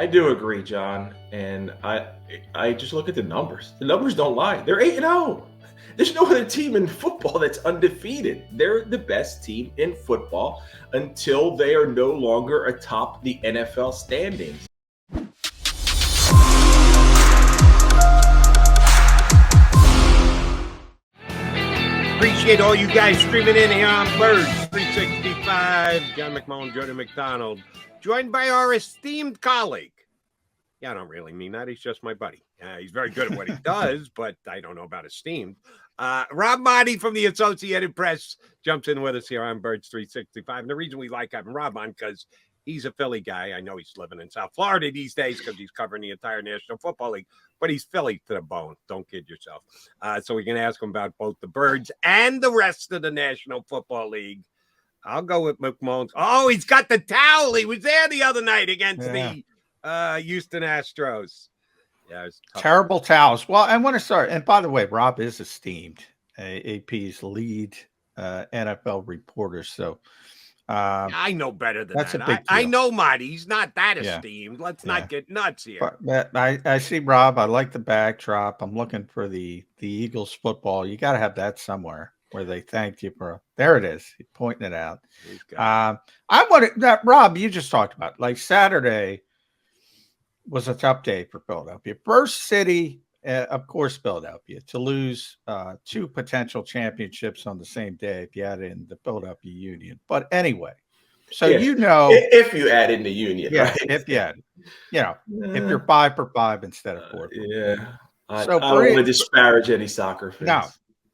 I do agree, John, and I just look at the numbers. The numbers don't lie. They're 8-0. There's no other team in football that's undefeated. They're the best team in football until they are no longer atop the NFL standings. Appreciate all you guys streaming in here on Birds 365. John McMullen Jody McDonald, joined by our esteemed colleague. Yeah, I don't really mean that. He's just my buddy. He's very good at what he does, but I don't know about esteemed. Rob Maaddi from the Associated Press jumps in with us here on Birds 365. And the reason we like having Rob on, because he's a Philly guy. I know he's living in South Florida these days because he's covering the entire National Football League, but he's Philly to the bone. Don't kid yourself. So we can ask him about both the Birds and the rest of the National Football League. I'll go with McMullen. Oh, he's got the towel. He was there the other night against the Houston Astros. Yeah, terrible towels. Well, I want to start. And by the way, Rob is esteemed, AP's lead NFL reporter. So I know better than that's that. A big deal. I know Maaddi. He's not that esteemed. Let's not get nuts here. But I see Rob. I like the backdrop. I'm looking for the Eagles football. You got to have that somewhere where they thanked you for. There it is. He's pointing it out. I want that Rob. You just talked about like Saturday was a tough day for Philadelphia. First city, of course, Philadelphia, to lose two potential championships on the same day if you add in the Philadelphia Union. But anyway, so if you add in the Union, yeah, right? if you add, if you're 5 for 5 instead of 4. Yeah, I don't want to disparage any soccer fans. No,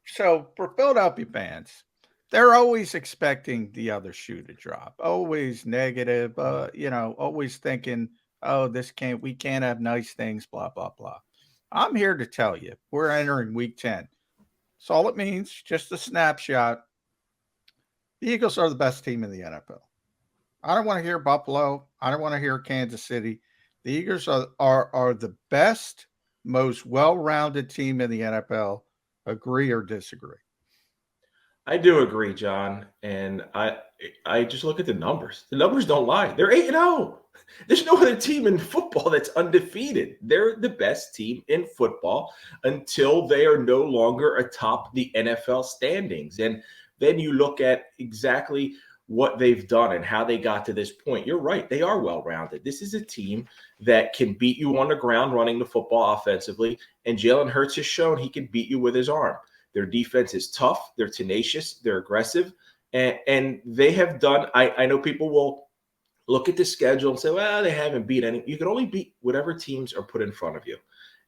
so for Philadelphia fans, they're always expecting the other shoe to drop. Always negative. Always thinking, oh, we can't have nice things, blah, blah, blah. I'm here to tell you, we're entering week 10. That's all it means, just a snapshot. The Eagles are the best team in the NFL. I don't want to hear Buffalo. I don't want to hear Kansas City. The Eagles are the best, most well-rounded team in the NFL. Agree or disagree? I do agree, John, and I just look at the numbers. The numbers don't lie. They're 8-0. There's no other team in football that's undefeated. They're the best team in football until they are no longer atop the NFL standings. And then you look at exactly what they've done and how they got to this point. You're right. They are well-rounded. This is a team that can beat you on the ground running the football offensively, and Jalen Hurts has shown he can beat you with his arm. Their defense is tough. They're tenacious. They're aggressive. And they have done – I know people will look at the schedule and say, well, they haven't beat any. You can only beat whatever teams are put in front of you.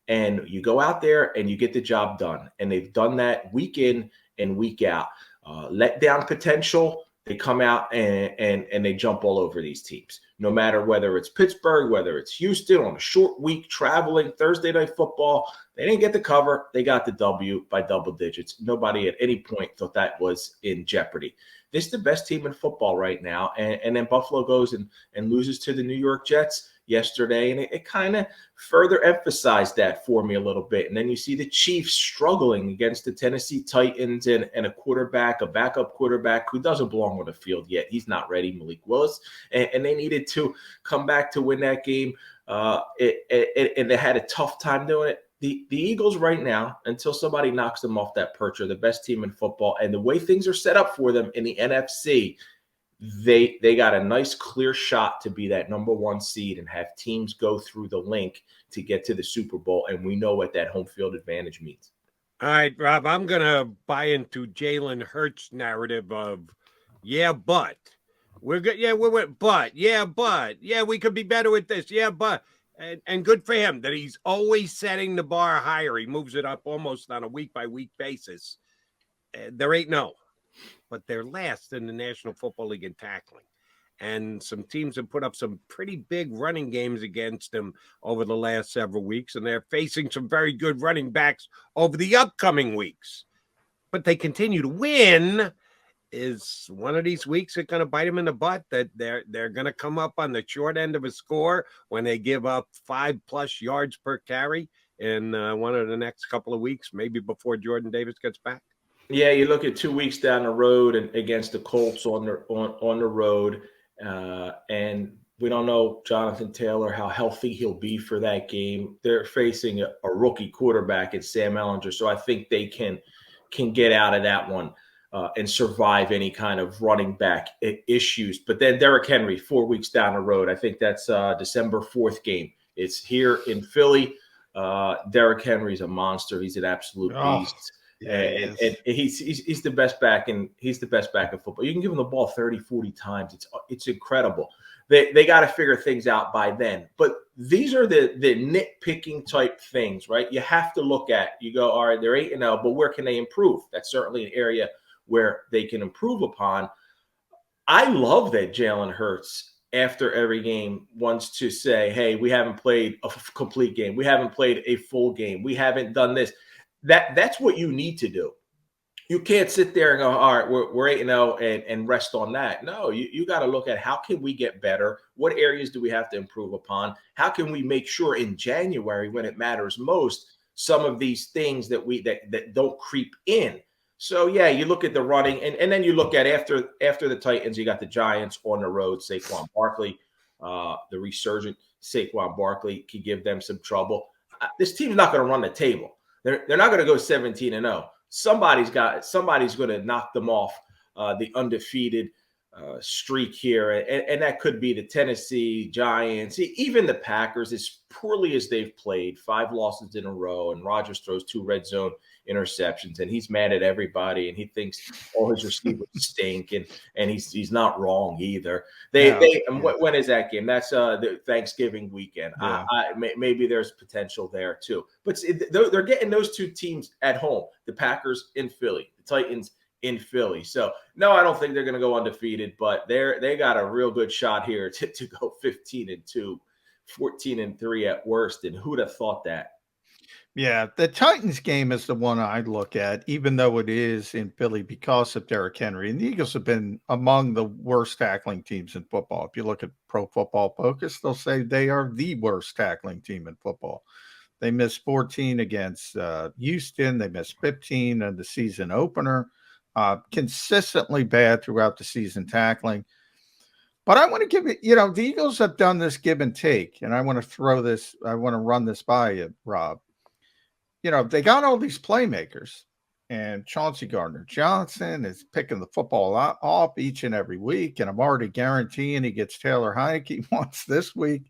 And you go out there and you get the job done. And they've done that week in and week out. Let down potential, they come out and they jump all over these teams. No matter whether it's Pittsburgh, whether it's Houston on a short week, traveling, Thursday night football, they didn't get the cover. They got the W by double digits. Nobody at any point thought that was in jeopardy. This is the best team in football right now. And then Buffalo goes and loses to the New York Jets yesterday. And it kind of further emphasized that for me a little bit. And then you see the Chiefs struggling against the Tennessee Titans and a backup quarterback who doesn't belong on the field yet. He's not ready, Malik Willis. And they needed to come back to win that game. And they had a tough time doing it. The Eagles right now, until somebody knocks them off that perch, are the best team in football. And the way things are set up for them in the NFC, they got a nice clear shot to be that number 1 seed and have teams go through the link to get to the Super Bowl. And we know what that home field advantage means. All right, Rob, I'm going to buy into Jalen Hurts' narrative of, but. We're good. Yeah, but. Yeah, we could be better with this. Yeah, but. And good for him that he's always setting the bar higher. He moves it up almost on a week-by-week basis. They're 8-0, but they're last in the National Football League in tackling. And some teams have put up some pretty big running games against them over the last several weeks, and they're facing some very good running backs over the upcoming weeks. But they continue to win. Is one of these weeks going to bite them in the butt that they're going to come up on the short end of a score when they give up 5+ yards per carry in one of the next couple of weeks, maybe before Jordan Davis gets back? Yeah, you look at 2 weeks down the road and against the Colts on the road, and We don't know Jonathan Taylor, how healthy he'll be for that game. They're facing a rookie quarterback in Sam Ehlinger, so I think they can get out of that one and survive any kind of running back issues. But then Derrick Henry, 4 weeks down the road. I think that's December 4th game. It's here in Philly. Derrick Henry's a monster. He's an absolute beast. Yeah, and he's the best back in football. You can give him the ball 30, 40 times. It's incredible. They got to figure things out by then. But these are the nitpicking type things, right? You have to look at, you go, all right, they're 8-0, but where can they improve? That's certainly an area where they can improve upon. I love that Jalen Hurts, after every game, wants to say, hey, we haven't played a complete game. We haven't played a full game. We haven't done this. That's what you need to do. You can't sit there and go, all right, we're 8-0 and rest on that. No, you got to look at how can we get better? What areas do we have to improve upon? How can we make sure in January, when it matters most, some of these things that don't creep in? So yeah, you look at the running, and then you look at after the Titans, you got the Giants on the road. Saquon Barkley, the resurgent Saquon Barkley, can give them some trouble. This team's not going to run the table. They're not going to go 17-0. Somebody's going to knock them off the undefeated streak here, and that could be the Tennessee Giants, even the Packers. As poorly as they've played, 5 losses in a row, and Rodgers throws 2 red zone interceptions, and he's mad at everybody, and he thinks all his receivers stink, and he's not wrong either. When is that game? That's the Thanksgiving weekend. Yeah. Maybe there's potential there too, but they're getting those 2 teams at home: the Packers in Philly, the Titans in Philly. So no, I don't think they're going to go undefeated, but they got a real good shot here to go 15-2, 14-3 at worst. And who'd have thought that? Yeah, the Titans game is the one I look at, even though it is in Philly because of Derrick Henry. And the Eagles have been among the worst tackling teams in football. If you look at Pro Football Focus, they'll say they are the worst tackling team in football. They missed 14 against Houston. They missed 15 in the season opener. Consistently bad throughout the season tackling. But I want to give it, the Eagles have done this give and take, and I want to run this by you, Rob. They got all these playmakers, and Chauncey Gardner-Johnson is picking the football off each and every week, and I'm already guaranteeing he gets Taylor Heineke once this week.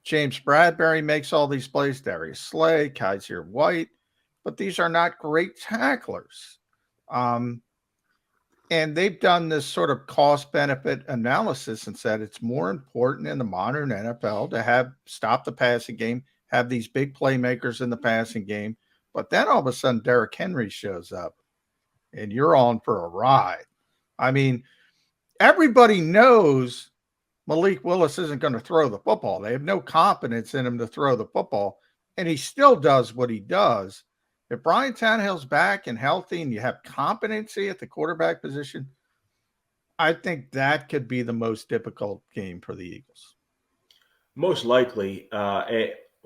James Bradbury makes all these plays, Darius Slay, Kaiser White, but these are not great tacklers. And they've done this sort of cost-benefit analysis and said it's more important in the modern NFL to stop the passing game, have these big playmakers in the passing game. But then all of a sudden, Derrick Henry shows up, and you're on for a ride. I mean, everybody knows Malik Willis isn't going to throw the football. They have no confidence in him to throw the football, and he still does what he does. If Brian Tannehill's back and healthy and you have competency at the quarterback position, I think that could be the most difficult game for the Eagles. Most likely,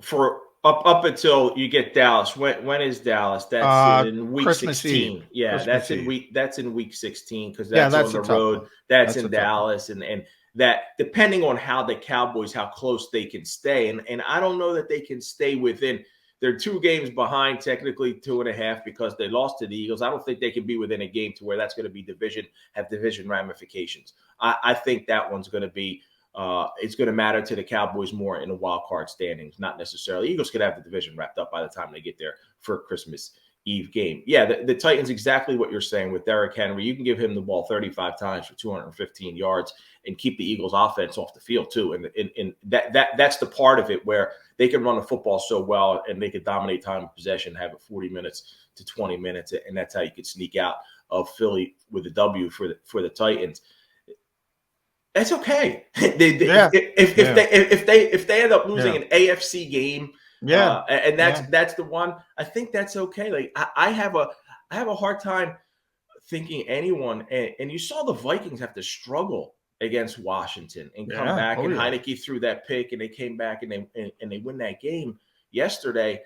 for up until you get Dallas. When is Dallas? That's in week Christmas 16. Eve. Yeah, Christmas that's in week 16 because that's on the road. One. That's in Dallas, and that depending on how the Cowboys, how close they can stay, and I don't know that they can stay within. They're 2 games behind, technically 2.5, because they lost to the Eagles. I don't think they can be within a game to where that's going to be have division ramifications. I think that one's going to be it's going to matter to the Cowboys more in the wild card standings, not necessarily. Eagles could have the division wrapped up by the time they get there for Christmas Eve game. Yeah, the Titans, exactly what you're saying with Derrick Henry. You can give him the ball 35 times for 215 yards and keep the Eagles offense off the field too. And that's the part of it where they can run the football so well and they could dominate time of possession, have it 40 minutes to 20 minutes, and that's how you could sneak out of Philly with a W for the Titans. That's okay. If they end up losing an AFC game, and that's the one, I think that's okay. Like I have a hard time thinking anyone, and you saw the Vikings have to struggle against Washington and come back, and Heineke threw that pick, and they came back and they win that game yesterday.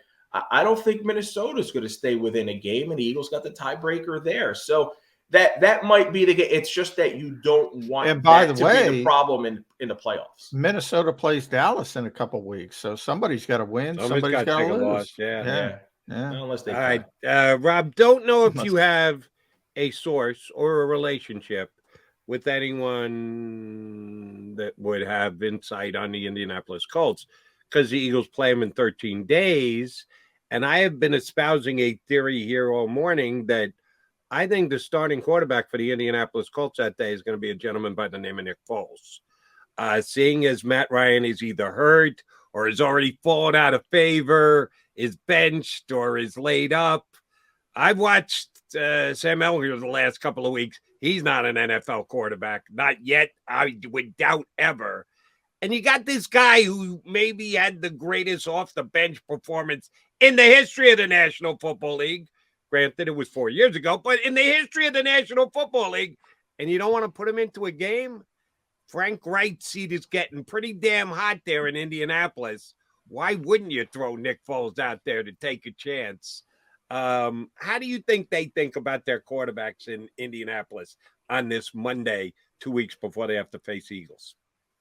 I don't think Minnesota's going to stay within a game, and the Eagles got the tiebreaker there. So that might be the game. It's just that you don't want And by that the to way, be the problem in the playoffs. Minnesota plays Dallas in a couple weeks, so somebody's got to win. Somebody's got to take a loss. lose. Yeah. Well, unless they All play. right. Rob, don't know if you have a source or a relationship with anyone that would have insight on the Indianapolis Colts, because the Eagles play them in 13 days. And I have been espousing a theory here all morning that I think the starting quarterback for the Indianapolis Colts that day is going to be a gentleman by the name of Nick Foles. Seeing as Matt Ryan is either hurt or has already fallen out of favor, is benched or is laid up. I've watched Sam Ellinger the last couple of weeks. He's not an NFL quarterback. Not yet. I would doubt ever. And you got this guy who maybe had the greatest off-the-bench performance in the history of the National Football League. Granted, it was 4 years ago, but in the history of the National Football League, and you don't want to put him into a game? Frank Wright's seat is getting pretty damn hot there in Indianapolis. Why wouldn't you throw Nick Foles out there to take a chance? How do you think they think about their quarterbacks in Indianapolis on this Monday, 2 weeks before they have to face Eagles?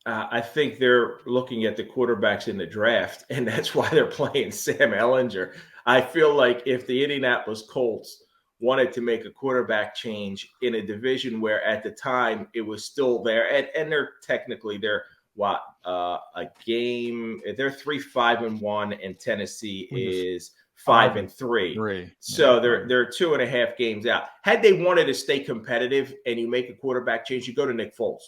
I think they're looking at the quarterbacks in the draft, and that's why they're playing Sam Ellinger. I feel like if the Indianapolis Colts wanted to make a quarterback change in a division where at the time it was still there, and they're technically a game. They're 3-5-1, and Tennessee is 5-3. So they're 2.5 games out. Had they wanted to stay competitive and you make a quarterback change, you go to Nick Foles.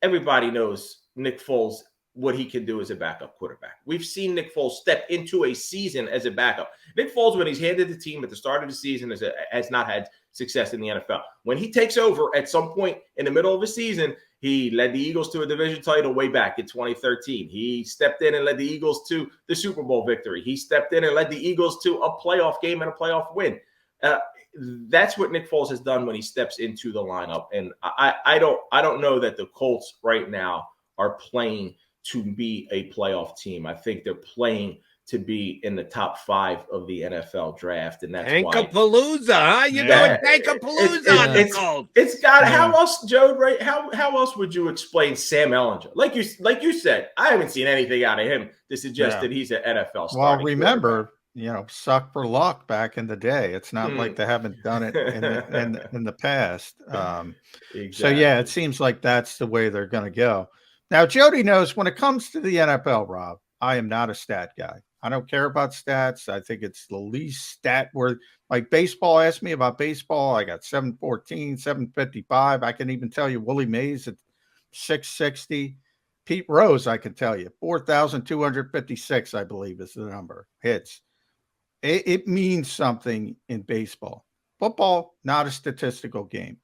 Everybody knows Nick Foles, what he can do as a backup quarterback. We've seen Nick Foles step into a season as a backup. Nick Foles, when he's handed the team at the start of the season, has not had success in the NFL. When he takes over at some point in the middle of the season, he led the Eagles to a division title way back in 2013. He stepped in and led the Eagles to the Super Bowl victory. He stepped in and led the Eagles to a playoff game and a playoff win. That's what Nick Foles has done when he steps into the lineup. And I don't know that the Colts right now are playing to be a playoff team. I think they're playing to be in the top 5 of the NFL draft, and that's Tankapalooza, huh? You're going Tankapalooza on the Colts. It's got how else, Joe? Right? How else would you explain Sam Ellinger? Like you said, I haven't seen anything out of him to suggest that he's an NFL star. Well, remember, suck for luck back in the day. It's not like they haven't done it in the past. Exactly. So yeah, it seems like that's the way they're going to go. Now, Jody knows when it comes to the NFL, Rob, I am not a stat guy. I don't care about stats. I think it's the least stat worth. Like baseball, asked me about baseball. I got 714, 755. I can even tell you Willie Mays at 660. Pete Rose, I can tell you 4,256, I believe is the number. Hits. It means something in baseball. Football, not a statistical game.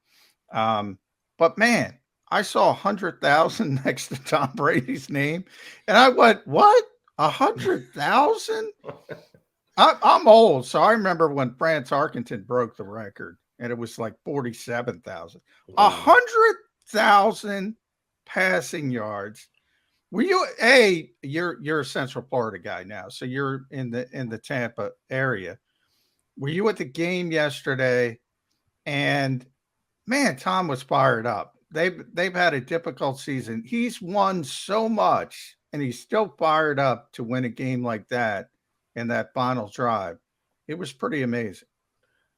But man, I saw 100,000 next to Tom Brady's name, and I went, "What? 100,000?" I'm old, so I remember when France Harkington broke the record, and it was like 47,000. 100,000 passing yards. Were you you're a Central Florida guy now, so you're in the Tampa area. Were you at the game yesterday? And man, Tom was fired up. They've had a difficult season. He's won so much, and he's still fired up to win a game like that in that final drive. It was pretty amazing.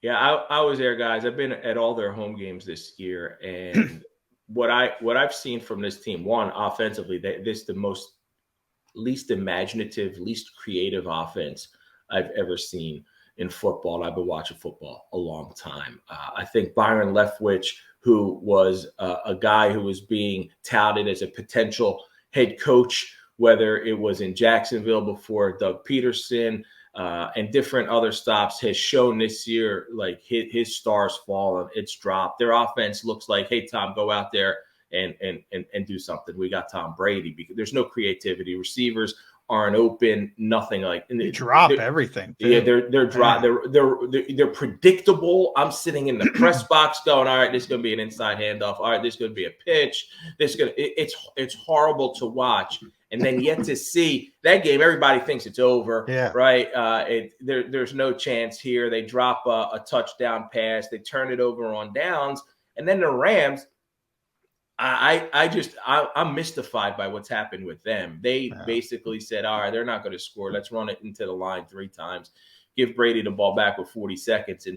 Yeah, I was there, guys. I've been at all their home games this year, and what I've seen from this team, one, offensively, this the least imaginative, least creative offense I've ever seen in football. I've been watching football a long time. I think Byron Leftwich, who was a guy who was being touted as a potential head coach, whether it was in Jacksonville before Doug Peterson and different other stops, has shown this year like his star's fallen. It's dropped. Their offense looks like, hey, Tom, go out there and do something. We got Tom Brady because there's no creativity. Receivers aren't open, nothing like. And they drop everything. Too. Yeah, they're drop. They're predictable. I'm sitting in the press box going, all right, this is going to be an inside handoff. All right, this is going to be a pitch. It's horrible to watch. and then yet to see that game, everybody thinks it's over, Yeah. right? There's no chance here. They drop a touchdown pass. They turn it over on downs. And then the Rams, I'm mystified by what's happened with them. They basically said, all right, they're not going to score. Let's run it into the line 3 times. Give Brady the ball back with 40 seconds.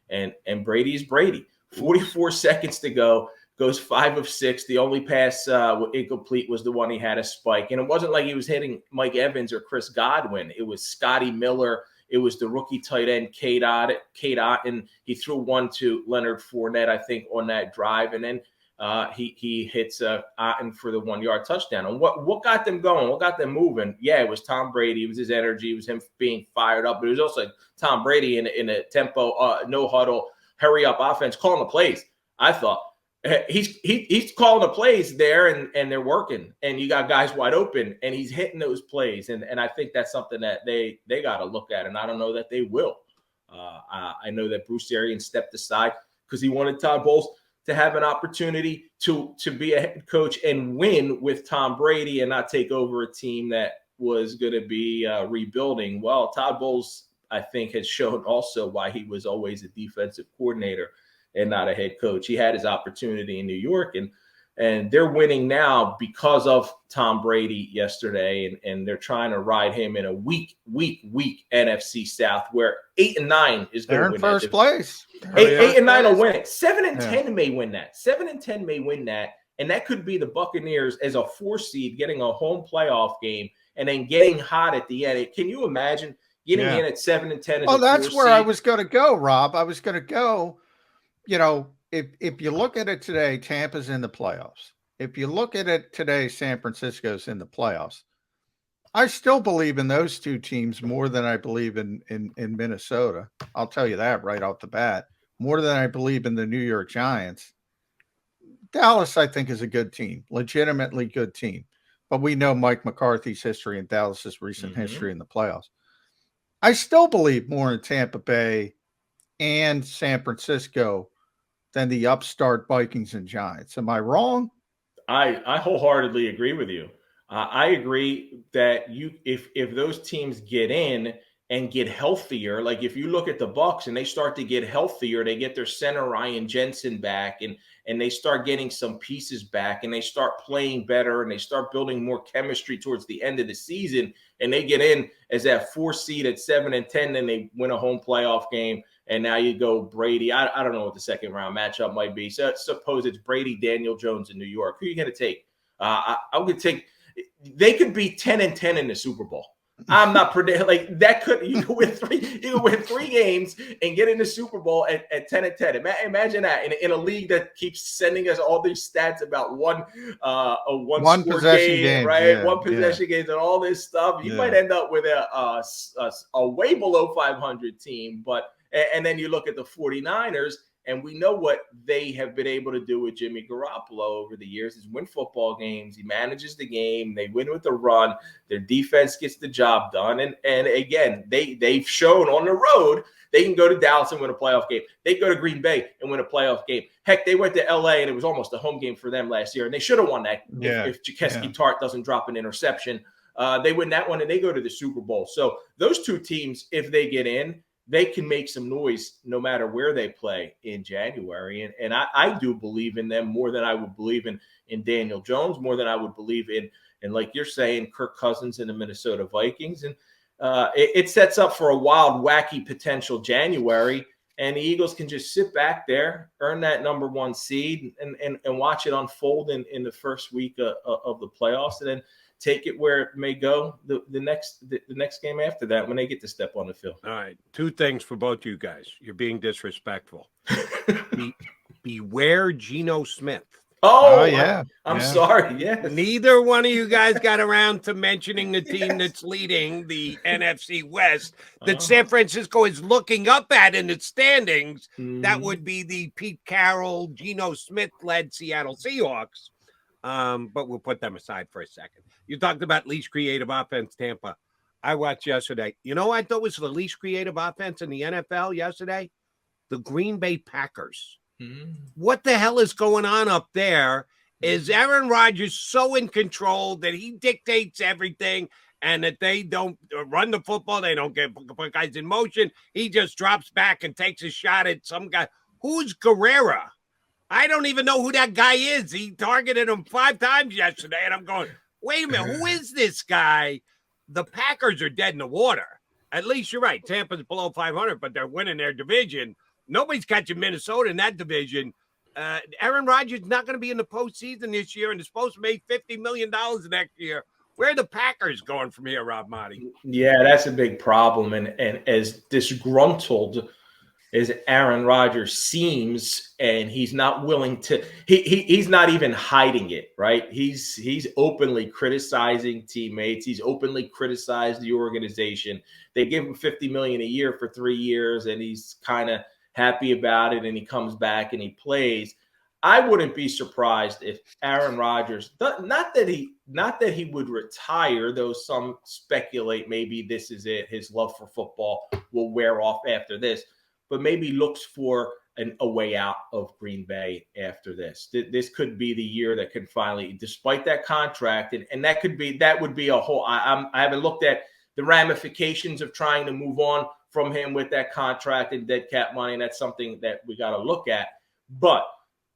And Brady is Brady. 44 seconds to go. Goes 5 of 6. The only pass incomplete was the one he had a spike. And it wasn't like he was hitting Mike Evans or Chris Godwin. It was Scotty Miller. It was the rookie tight end, Cade Otton. He threw one to Leonard Fournette, I think, on that drive. And then he hits Otton for the 1-yard touchdown. And what got them going? What got them moving? Yeah, it was Tom Brady. It was his energy. It was him being fired up. But it was also Tom Brady in a tempo, no huddle, hurry up offense, calling the plays. I thought he's calling the plays there, and they're working. And you got guys wide open, and he's hitting those plays. And I think that's something that they got to look at. And I don't know that they will. I know that Bruce Arians stepped aside because he wanted Todd Bowles to have an opportunity to be a head coach and win with Tom Brady and not take over a team that was going to be rebuilding. Well, Todd Bowles, I think, has shown also why he was always a defensive coordinator and not a head coach. He had his opportunity in New York, and they're winning now because of Tom Brady yesterday, and they're trying to ride him in a weak NFC South where 8-9 is going to win. They're in first place. 8-9 will win it. 7-10 may win that. 7-10 may win that, and that could be the Buccaneers as a 4 seed getting a home playoff game and then getting hot at the end. Can you imagine getting in at 7-10? Well, that's where I was going to go, Rob. I was going to go. If you look at it today, Tampa's in the playoffs. If you look at it today, San Francisco's in the playoffs. I still believe in those 2 teams more than I believe in Minnesota. I'll tell you that right off the bat. More than I believe in the New York Giants. Dallas, I think, is a good team, legitimately good team. But we know Mike McCarthy's history and Dallas's recent history in the playoffs. I still believe more in Tampa Bay and San Francisco than the upstart Vikings and Giants. Am I wrong? I wholeheartedly agree with you. I agree that if those teams get in and get healthier, like if you look at the Bucs and they start to get healthier, they get their center Ryan Jensen back and they start getting some pieces back and they start playing better and they start building more chemistry towards the end of the season and they get in as that 4 seed at 7-10, then they win a home playoff game. And now you go Brady. I don't know what the second round matchup might be. So suppose it's Brady, Daniel Jones in New York. Who are you going to take? I'm going to take. They could be 10-10 in the Super Bowl. I'm not predicting like that. You could win 3. You could win 3 games and get in the Super Bowl at 10-10. Imagine that in a league that keeps sending us all these stats about one possession game, right? Yeah, one possession games and all this stuff. You might end up with a way below 500 team, but. And then you look at the 49ers, and we know what they have been able to do with Jimmy Garoppolo over the years is win football games. He manages the game. They win with the run. Their defense gets the job done. And again, they've shown on the road they can go to Dallas and win a playoff game. They can go to Green Bay and win a playoff game. Heck, they went to L.A., and it was almost a home game for them last year, and they should have won that if Jakeski Tart doesn't drop an interception. They win that one, and they go to the Super Bowl. So those 2 teams, if they get in, they can make some noise no matter where they play in January. And I do believe in them more than I would believe in Daniel Jones, more than I would believe in like you're saying, Kirk Cousins and the Minnesota Vikings. And it sets up for a wild, wacky potential January. And the Eagles can just sit back there, earn that number 1 seed, and watch it unfold in the first week of the playoffs. And then take it where it may go the next game after that when they get to step on the field. All right. 2 things for both you guys. You're being disrespectful. Beware Geno Smith. Oh, yeah. I'm sorry. Yes. Neither one of you guys got around to mentioning the team that's leading the NFC West that San Francisco is looking up at in the standings. That would be the Pete Carroll, Geno Smith-led Seattle Seahawks. But we'll put them aside for a second. You talked about least creative offense, Tampa. I watched yesterday. You know what I thought was the least creative offense in the NFL yesterday? The Green Bay Packers. What the hell is going on up there? Is Aaron Rodgers so in control that he dictates everything and that they don't run the football? They don't put guys in motion. He just drops back and takes a shot at some guy. Who's Guerrera? I don't even know who that guy is. He targeted him 5 times yesterday, and I'm going, wait a minute, who is this guy? The Packers are dead in the water. At least you're right. Tampa's below 500, but they're winning their division. Nobody's catching Minnesota in that division. Aaron Rodgers is not going to be in the postseason this year, and is supposed to make $50 million next year. Where are the Packers going from here, Rob Maaddi? Yeah, that's a big problem. And as disgruntled as Aaron Rodgers seems, and he's not willing to, he's not even hiding it, right? He's openly criticizing teammates. He's openly criticized the organization. They give him $50 million a year for 3 years, and he's kind of happy about it, and he comes back and he plays. I wouldn't be surprised if Aaron Rodgers, not that he would retire, though some speculate maybe this is it. His love for football will wear off after this, but maybe looks for a way out of Green Bay after this. This could be the year that can finally, despite that contract, and that would be a whole. I haven't looked at the ramifications of trying to move on from him with that contract and dead cap money, and that's something that we got to look at. But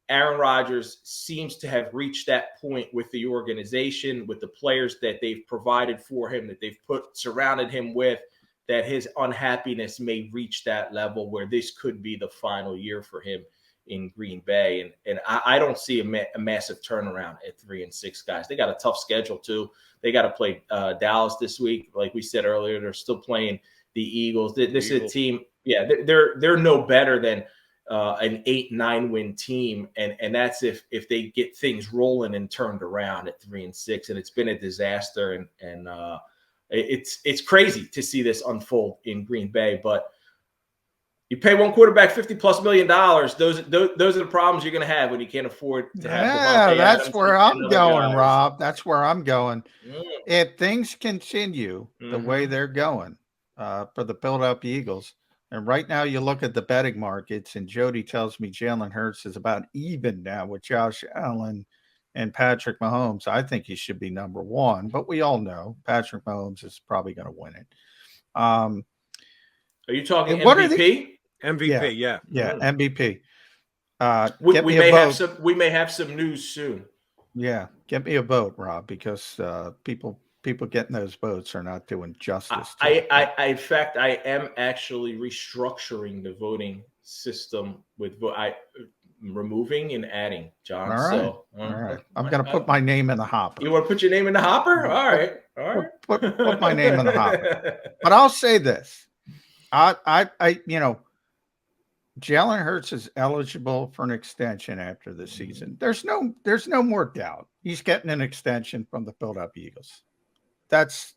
Aaron Rodgers seems to have reached that point with the organization, with the players that they've provided for him, that they've surrounded him with, that his unhappiness may reach that level where this could be the final year for him in Green Bay. And I don't see a massive turnaround at 3-6, guys. They got a tough schedule too. They got to play Dallas this week. Like we said earlier, they're still playing the Eagles. This is a team. Yeah, they're no better than an 8-9 win team, and that's if they get things rolling and turned around at 3-6. And it's been a disaster, and it's crazy to see this unfold in Green Bay. But you pay one quarterback $50+ million. Those are the problems you're going to have when you can't afford to have. Yeah, that's where I'm going, Rob. That's where I'm going. If things continue the way they're going for the Philadelphia Eagles, and right now you look at the betting markets, and Jody tells me Jalen Hurts is about even now with Josh Allen and Patrick Mahomes. I think he should be number 1, but we all know Patrick Mahomes is probably going to win it. Are you talking MVP? MVP, yeah, MVP. We may have some news soon. Yeah, get me a vote, Rob, because people getting those votes are not doing justice. In fact, I am actually restructuring the voting system with removing and adding, John. All right. So, all right. I'm going to put my name in the hopper. You want to put your name in the hopper? All right. Put my name in the hopper. But I'll say this. I Jalen Hurts is eligible for an extension after the season. There's no more doubt. He's getting an extension from the Philadelphia Eagles. That's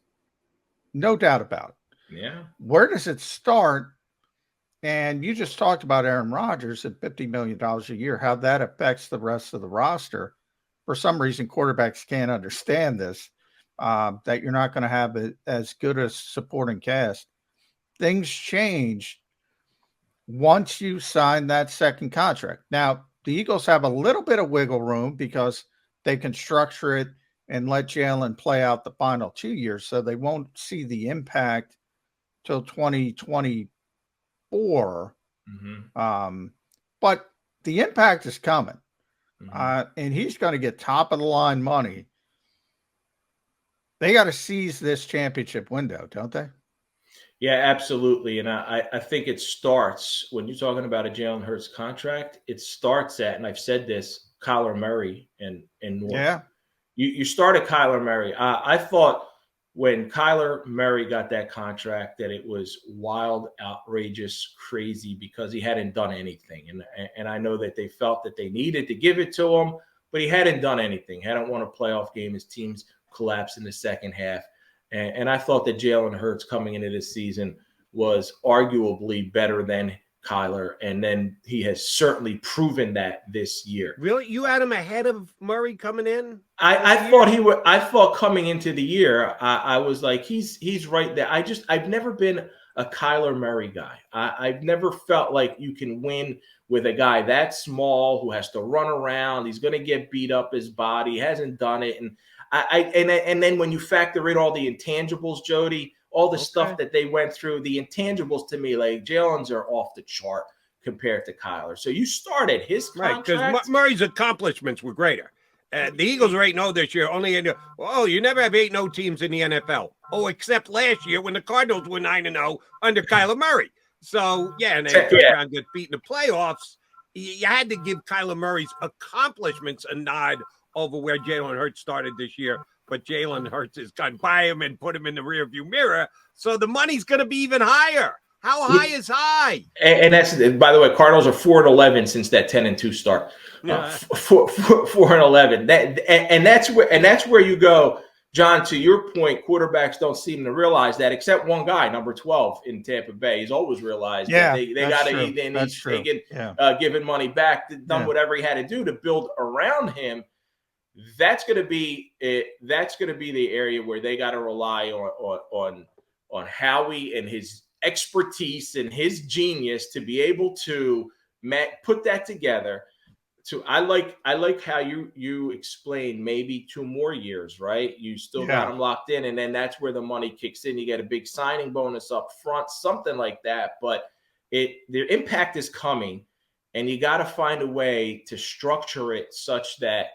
no doubt about it. Yeah. Where does it start? And you just talked about Aaron Rodgers at $50 million a year, how that affects the rest of the roster. For some reason, quarterbacks can't understand this, that you're not going to have as good a supporting cast. Things change once you sign that second contract. Now, the Eagles have a little bit of wiggle room because they can structure it and let Jalen play out the final 2 years, so they won't see the impact till 2024. But the impact is coming, and he's going to get top of the line money. They got to seize this championship window, don't they? Yeah, absolutely. And I think it starts when you're talking about a Jalen Hurts contract. It starts at, and I've said this, Kyler Murray and North. Yeah. You started Kyler Murray. I thought when Kyler Murray got that contract that it was wild, outrageous, crazy because he hadn't done anything. And I know that they felt that they needed to give it to him, but he hadn't done anything. Hadn't won a playoff game. His teams collapsed in the second half. And I thought that Jalen Hurts coming into this season was arguably better than Kyler, and then he has certainly proven that this year. Really? You had him ahead of Murray coming in? I thought he would. I thought coming into the year, I was like, he's right there. I've never been a Kyler Murray guy. I've never felt like you can win with a guy that small who has to run around. He's going to get beat up his body. He hasn't done it. And then when you factor in all the intangibles, Jody, all the stuff that they went through, the intangibles to me, like Jalen's are off the chart compared to Kyler. So you started his contract. Right, because Murray's accomplishments were greater. The Eagles are 8-0 this year. You never have 8-0 teams in the NFL. Oh, except last year when the Cardinals were 9-0 under Kyler Murray. So, and they turned around and get beat in the playoffs. You had to give Kyler Murray's accomplishments a nod over where Jalen Hurts started this year. But Jalen Hurts has gone by him and put him in the rearview mirror. So the money's going to be even higher. How high is high? And that's, by the way, Cardinals are 4-11 since that 10-2 start. 4-11. That's where you go, John. To your point, quarterbacks don't seem to realize that, except one guy, number 12 in Tampa Bay. He's always realized that they got to he's taken, giving money back, done whatever he had to do to build around him. That's going to be it. That's going to be the area where they got to rely on Howie and his expertise and his genius to be able to put that together. I like how you explain maybe 2 more years, right? You still got them locked in, and then that's where the money kicks in. You get a big signing bonus up front, something like that. But their impact is coming, and you got to find a way to structure it such that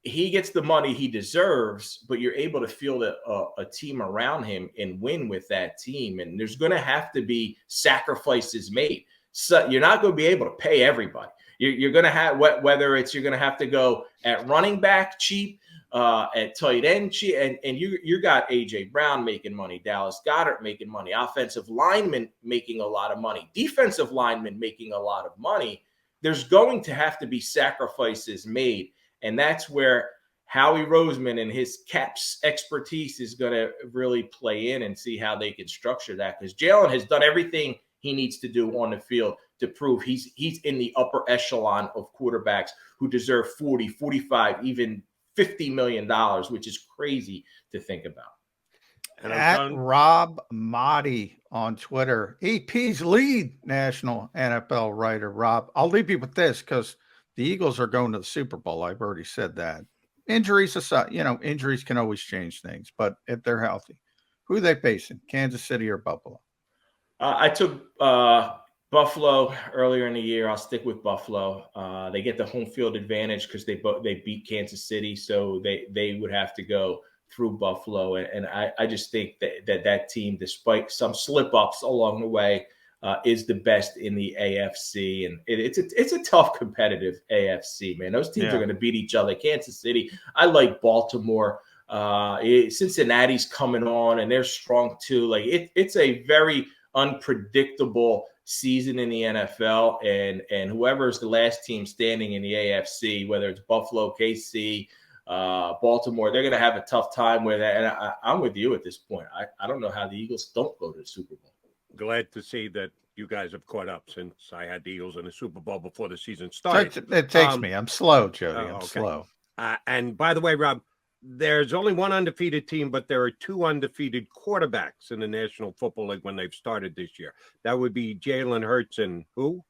he gets the money he deserves, but you're able to field a team around him and win with that team. And there's going to have to be sacrifices made. So you're not going to be able to pay everybody. You're going to have, whether it's you're going to have to go at running back cheap, at tight end cheap, and you got A.J. Brown making money, Dallas Goedert making money, offensive linemen making a lot of money, defensive linemen making a lot of money. There's going to have to be sacrifices made. And that's where Howie Roseman and his caps expertise is going to really play in and see how they can structure that. Because Jalen has done everything he needs to do on the field to prove he's in the upper echelon of quarterbacks who deserve 40, 45, even $50 million, which is crazy to think about. And at Rob Maaddi on Twitter, EP's lead national NFL writer. Rob, I'll leave you with this because the Eagles are going to the Super Bowl. I've already said that. Injuries aside, injuries can always change things, but if they're healthy, who are they facing? Kansas City or Buffalo? I took Buffalo earlier in the year. I'll stick with Buffalo. They get the home field advantage because they beat Kansas City, so they would have to go through Buffalo. And I just think that team, despite some slip-ups along the way, is the best in the AFC, and it's a tough competitive AFC, man. Those teams are going to beat each other. Kansas City, I like Baltimore. Cincinnati's coming on, and they're strong too. Like it's a very unpredictable season in the NFL, and whoever's the last team standing in the AFC, whether it's Buffalo, KC, Baltimore, they're going to have a tough time with it. And I'm with you at this point. I don't know how the Eagles don't go to the Super Bowl. Glad to see that you guys have caught up since I had the Eagles in the Super Bowl before the season started. It takes me. I'm slow, Jody. I'm slow. And by the way, Rob, there's only one undefeated team, but there are 2 undefeated quarterbacks in the National Football League when they've started this year. That would be Jalen Hurts and who?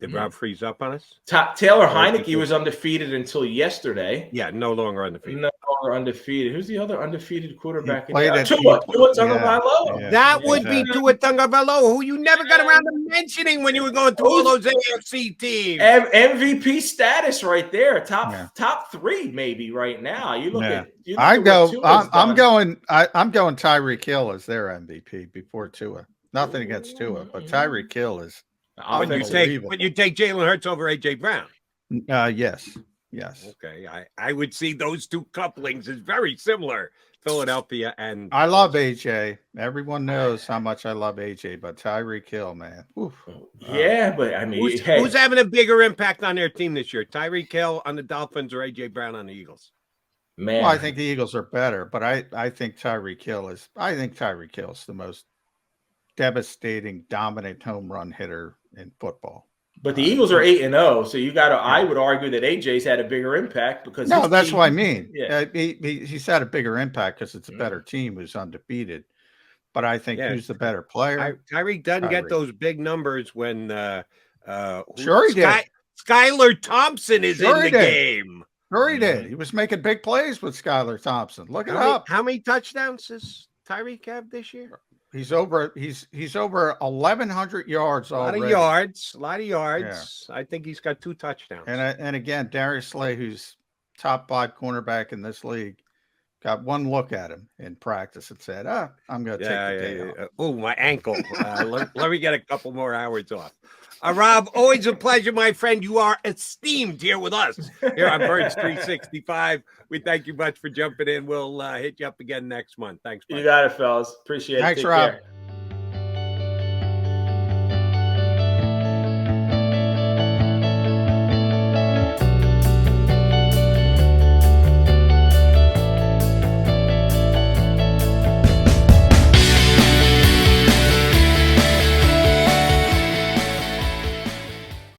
Did Rob freeze up on us? Taylor Heineke was undefeated until yesterday. Yeah, no longer undefeated. No longer undefeated. Who's the other undefeated quarterback? Tua Tagovailoa. That would be Tua Tagovailoa, who you never got around to mentioning when you were going through all those AFC teams. MVP status right there. Top 3 maybe right now. You look at. I'm going Tyreek Hill as their MVP before Tua. Nothing against Tua, but Tyreek Hill is. But you take Jalen Hurts over A.J. Brown. Yes. Okay, I would see those 2 couplings as very similar. Philadelphia and I love AJ. Everyone knows how much I love AJ, but Tyreek Hill, man. Oof. But I mean, who's having a bigger impact on their team this year? Tyreek Hill on the Dolphins or AJ Brown on the Eagles? Man, well, I think the Eagles are better, but I think Tyreek Hill is the most devastating, dominant home run hitter in football. But the Eagles are 8-0, so you got to. I would argue that AJ's had a bigger impact because no, that's what I mean. Yeah, He's had a bigger impact because it's a better team who's undefeated. But I think who's the better player? Tyreek doesn't get those big numbers when sure he did. Skylar Thompson is in the game. Sure he did. He was making big plays with Skylar Thompson. Look it up. How many touchdowns does Tyreek have this year? He's over 1,100 yards already. A lot of yards. Yeah. I think he's got 2 touchdowns. And again, Darius Slay, who's top 5 cornerback in this league, got one look at him in practice and said, I'm going to take the day off. Oh, my ankle. let me get a couple more hours off. Rob, always a pleasure, my friend. You are esteemed here with us here on Birds 365. We thank you much for jumping in. We'll hit you up again next month. Thanks, buddy. You got it, fellas. Appreciate it. Thanks, Rob. Care.